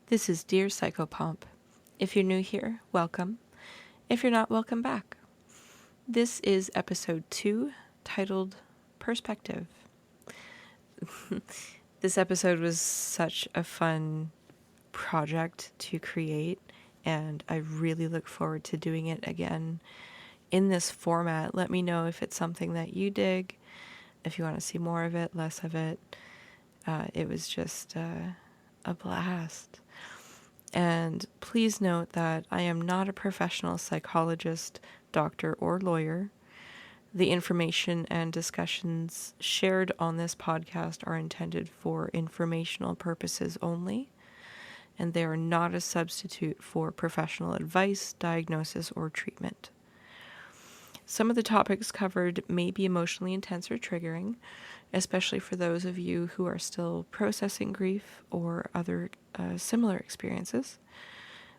This is DearPsychopomp. If you're new here, welcome. If you're not, welcome back. This is episode 2, titled Perspective. This episode was such a fun project to create, and I really look forward to doing it again in this format. Let me know if it's something that you dig, if you want to see more of it, less of it. It was just a blast. And please note that I am not a professional psychologist, doctor, or lawyer. The information and discussions shared on this podcast are intended for informational purposes only, and they are not a substitute for professional advice, diagnosis, or treatment. Some of the topics covered may be emotionally intense or triggering, especially for those of you who are still processing grief or other similar experiences.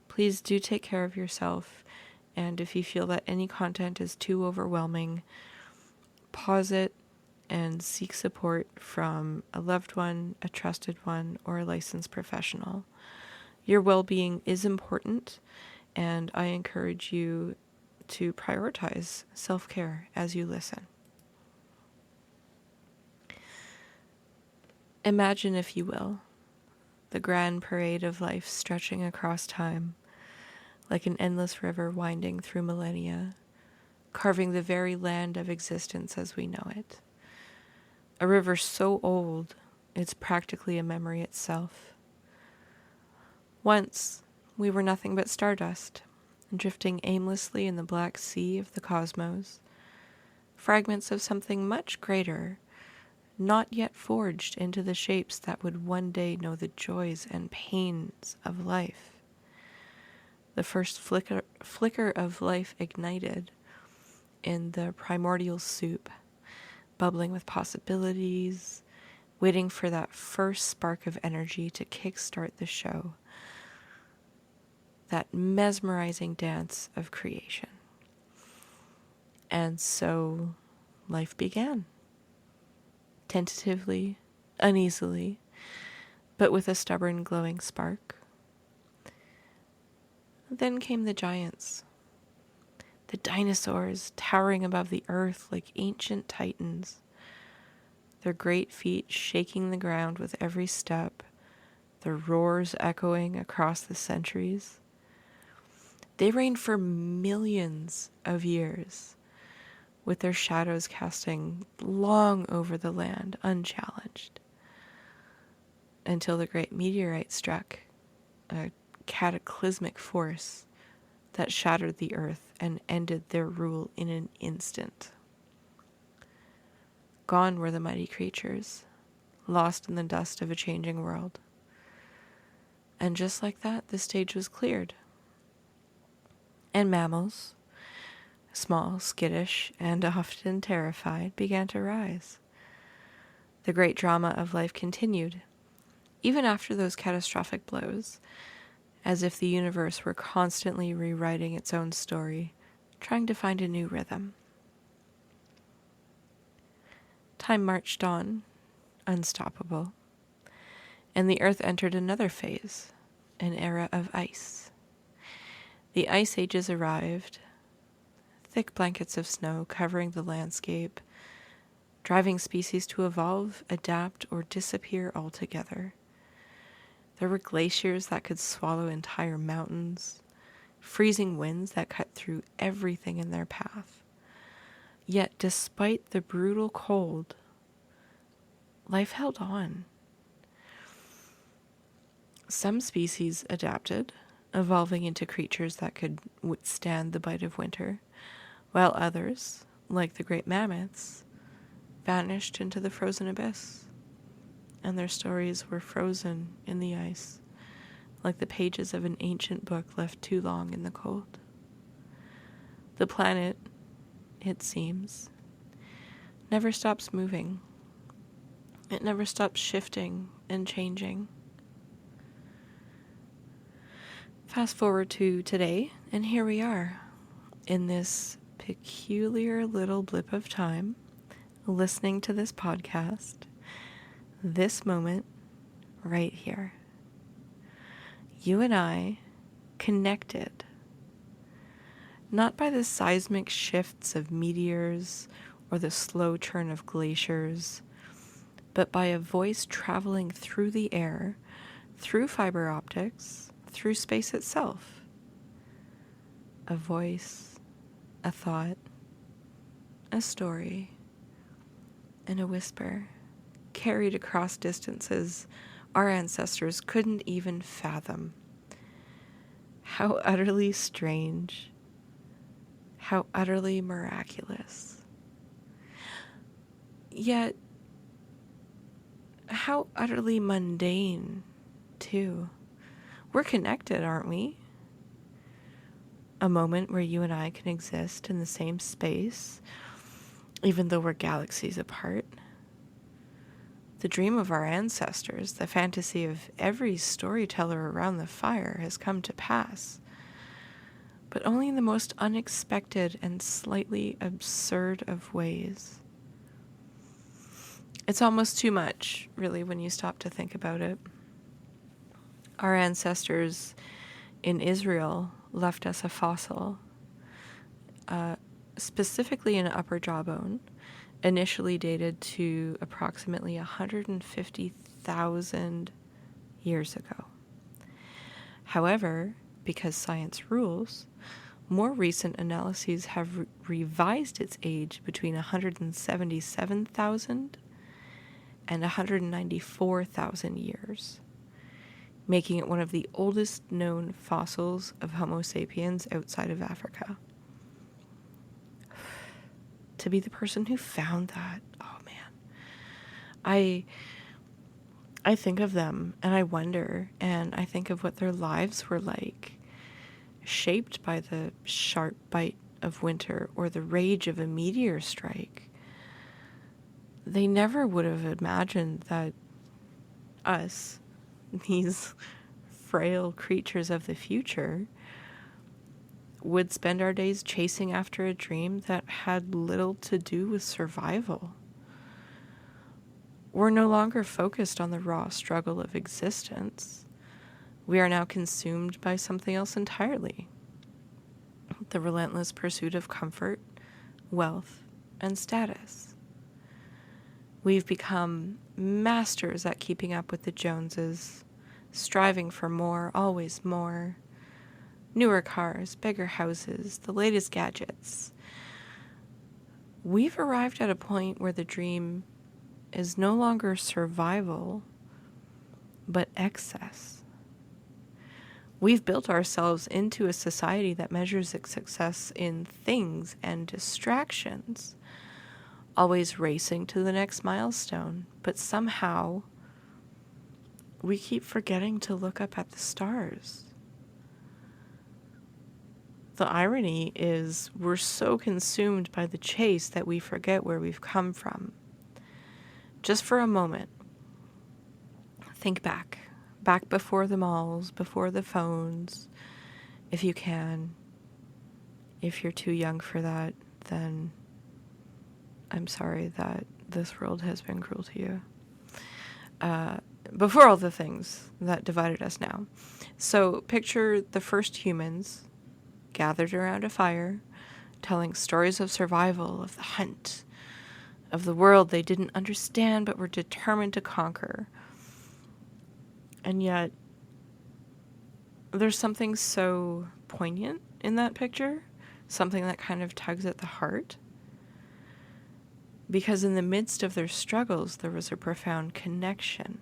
Please do take care of yourself, and if you feel that any content is too overwhelming, pause it and seek support from a loved one, a trusted one, or a licensed professional. Your well-being is important, and I encourage you to prioritize self-care as you listen. Imagine, if you will, the grand parade of life stretching across time, like an endless river winding through millennia, carving the very land of existence as we know it. A river so old, it's practically a memory itself. Once, we were nothing but stardust, drifting aimlessly in the black sea of the cosmos, fragments of something much greater, not yet forged into the shapes that would one day know the joys and pains of life. The first flicker of life ignited in the primordial soup, bubbling with possibilities, waiting for that first spark of energy to kickstart the show, that mesmerizing dance of creation. And so life began. Tentatively, uneasily, but with a stubborn glowing spark. Then came the giants, the dinosaurs towering above the earth like ancient titans, their great feet shaking the ground with every step, their roars echoing across the centuries. They reigned for millions of years, with their shadows casting long over the land unchallenged, until the great meteorite struck, a cataclysmic force that shattered the earth and ended their rule in an instant. Gone were the mighty creatures, lost in the dust of a changing world. And just like that, the stage was cleared. And mammals, small, skittish, and often terrified, began to rise. The great drama of life continued, even after those catastrophic blows, as if the universe were constantly rewriting its own story, trying to find a new rhythm. Time marched on, unstoppable, and the earth entered another phase, an era of ice. The ice ages arrived, thick blankets of snow covering the landscape, driving species to evolve, adapt, or disappear altogether. There were glaciers that could swallow entire mountains, freezing winds that cut through everything in their path. Yet, despite the brutal cold, life held on. Some species adapted, evolving into creatures that could withstand the bite of winter, while others, like the great mammoths, vanished into the frozen abyss, and their stories were frozen in the ice, like the pages of an ancient book left too long in the cold. The planet, it seems, never stops moving. It never stops shifting and changing. Fast forward to today, and here we are, in this peculiar little blip of time, listening to this podcast, this moment, right here. You and I connected, not by the seismic shifts of meteors or the slow churn of glaciers, but by a voice traveling through the air, through fiber optics, through space itself. A voice, a thought, a story, and a whisper carried across distances our ancestors couldn't even fathom. How utterly strange, how utterly miraculous. Yet, how utterly mundane, too. We're connected, aren't we? A moment where you and I can exist in the same space, even though we're galaxies apart. The dream of our ancestors, the fantasy of every storyteller around the fire has come to pass, but only in the most unexpected and slightly absurd of ways. It's almost too much, really, when you stop to think about it. Our ancestors in Israel left us a fossil, specifically an upper jawbone, initially dated to approximately 150,000 years ago. However, because science rules, more recent analyses have revised its age between 177,000 and 194,000 years, making it one of the oldest known fossils of Homo sapiens outside of Africa. To be the person who found that, oh man. I think of them and I wonder, and I think of what their lives were like, shaped by the sharp bite of winter or the rage of a meteor strike. They never would have imagined that us, these frail creatures of the future, would spend our days chasing after a dream that had little to do with survival. We're no longer focused on the raw struggle of existence. We are now consumed by something else entirely. The relentless pursuit of comfort, wealth, and status. We've become masters at keeping up with the Joneses, striving for more, always more. Newer cars, bigger houses, the latest gadgets. We've arrived at a point where the dream is no longer survival, but excess. We've built ourselves into a society that measures its success in things and distractions, always racing to the next milestone, but somehow we keep forgetting to look up at the stars. The irony is we're so consumed by the chase that we forget where we've come from. Just for a moment, think back before the malls, before the phones, if you can. If you're too young for that, then I'm sorry that this world has been cruel to you. Before all the things that divided us now. So picture the first humans gathered around a fire, telling stories of survival, of the hunt, of the world they didn't understand but were determined to conquer. And yet, there's something so poignant in that picture, something that kind of tugs at the heart. Because in the midst of their struggles, there was a profound connection.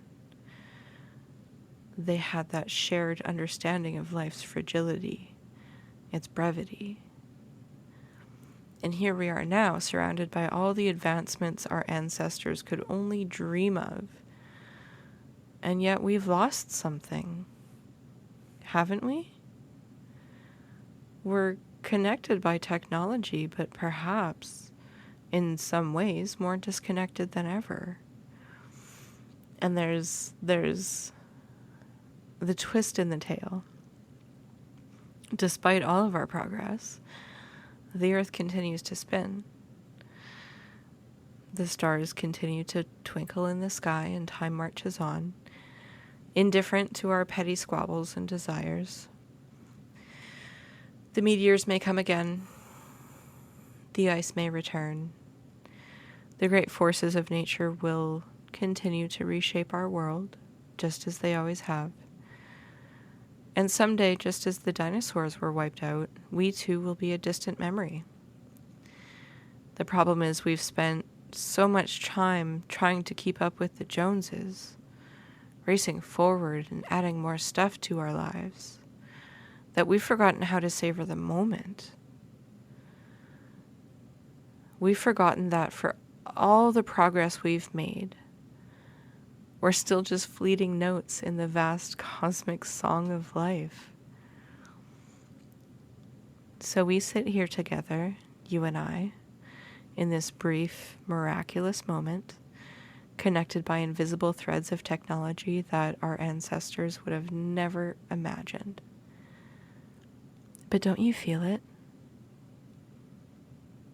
They had that shared understanding of life's fragility, its brevity. And here we are now, surrounded by all the advancements our ancestors could only dream of. And yet we've lost something, haven't we? We're connected by technology, but perhaps, in some ways, more disconnected than ever. And there's the twist in the tale. Despite all of our progress, the Earth continues to spin. The stars continue to twinkle in the sky and time marches on. indifferent to our petty squabbles and desires. The meteors may come again. The ice may return. The great forces of nature will continue to reshape our world, just as they always have. And someday, just as the dinosaurs were wiped out, we too will be a distant memory. The problem is we've spent so much time trying to keep up with the Joneses, racing forward and adding more stuff to our lives, that we've forgotten how to savor the moment. We've forgotten that for all the progress we've made, we're still just fleeting notes in the vast cosmic song of life. So we sit here together, you and I, in this brief, miraculous moment, connected by invisible threads of technology that our ancestors would have never imagined. But don't you feel it?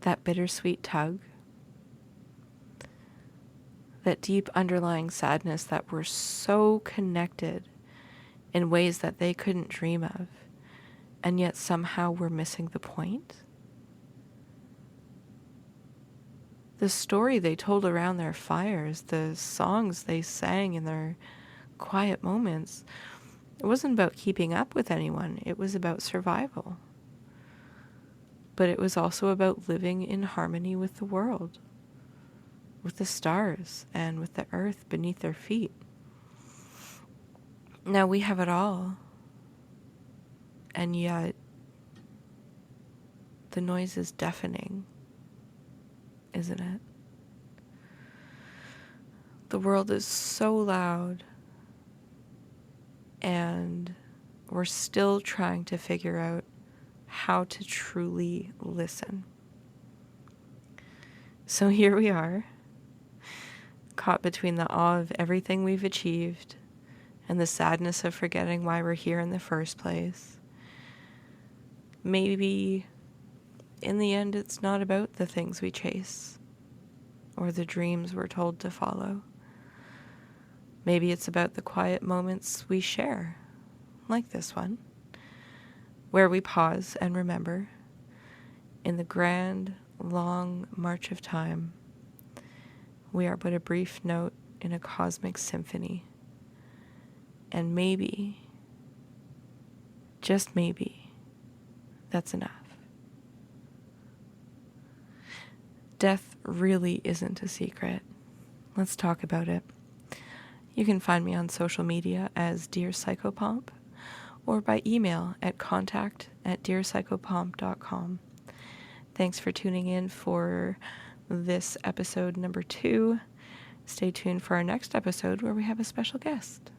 That bittersweet tug? That deep underlying sadness that we're so connected in ways that they couldn't dream of, and yet somehow we're missing the point? The story they told around their fires, the songs they sang in their quiet moments, it wasn't about keeping up with anyone, it was about survival. But it was also about living in harmony with the world, with the stars, and with the earth beneath their feet. Now we have it all, and yet the noise is deafening, isn't it? The world is so loud, and we're still trying to figure out how to truly listen. So here we are, caught between the awe of everything we've achieved and the sadness of forgetting why we're here in the first place. Maybe in the end it's not about the things we chase or the dreams we're told to follow. Maybe it's about the quiet moments we share, like this one, where we pause and remember, in the grand, long march of time, we are but a brief note in a cosmic symphony. And maybe, just maybe, that's enough. Death really isn't a secret. Let's talk about it. You can find me on social media as DearPsychopomp or by email at contact@DearPsychopomp.com. Thanks for tuning in for this episode number 2. Stay tuned for our next episode where we have a special guest.